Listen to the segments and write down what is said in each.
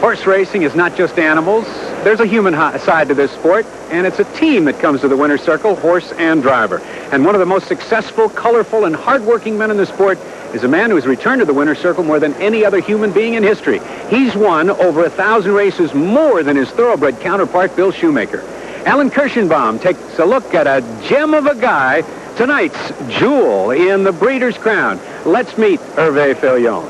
Horse racing is not just animals. There's a human side to this sport, and it's a team that comes to the winner's circle, horse and driver. And one of the most successful, colorful, and hardworking men in the sport is a man who has returned to the winner's circle more than any other human being in history. He's won over 1,000 races more than his thoroughbred counterpart, Bill Shoemaker. Alan Kirschenbaum takes a look at a gem of a guy, tonight's jewel in the Breeders' Crown. Let's meet Herve Filion.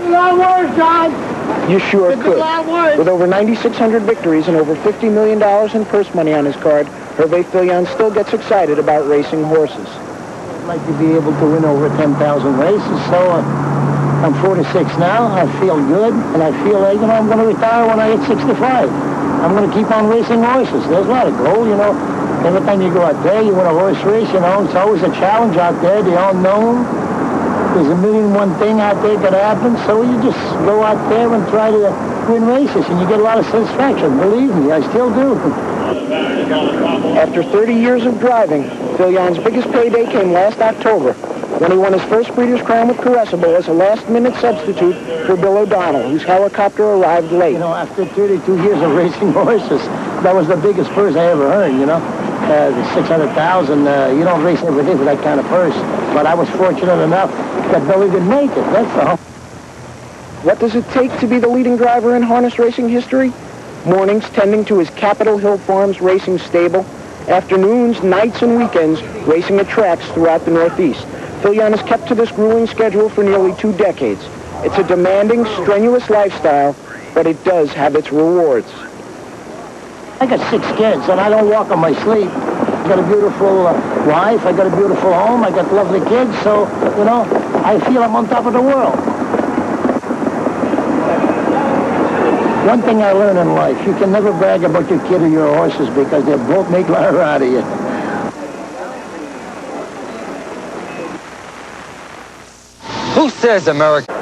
A lot of words, John. You sure It's could. a lot of words. With over 9,600 victories and over $50 million in purse money on his card, Herve Filion still gets excited about racing horses. I'd like to be able to win over 10,000 races, so I'm 46 now. I feel good, and I feel like, I'm going to retire when I hit 65. I'm going to keep on racing horses. There's a lot of goal, Every time you go out there, you win a horse race, It's always a challenge out there, the unknown. There's a million and one thing out there that happens, so you just go out there and try to win races, and you get a lot of satisfaction. Believe me, I still do. After 30 years of driving, Filion's biggest payday came last October, when he won his first Breeders' Crown with Caressable as a last-minute substitute for Bill O'Donnell, whose helicopter arrived late. After 32 years of racing horses, that was the biggest purse I ever earned, The 600,000, you don't race every day for that kind of purse. But I was fortunate enough that Billy didn't make it, that's all. What does it take to be the leading driver in harness racing history? Mornings tending to his Capitol Hill Farms racing stable. Afternoons, nights, and weekends racing at tracks throughout the Northeast. Filion has kept to this grueling schedule for nearly 2 decades. It's a demanding, strenuous lifestyle, but it does have its rewards. I got 6 kids, and I don't walk on my sleep. I got a beautiful wife, I got a beautiful home, I got lovely kids, so, I feel I'm on top of the world. One thing I learned in life, you can never brag about your kid or your horses because they'll both make liar out of you. Who says America?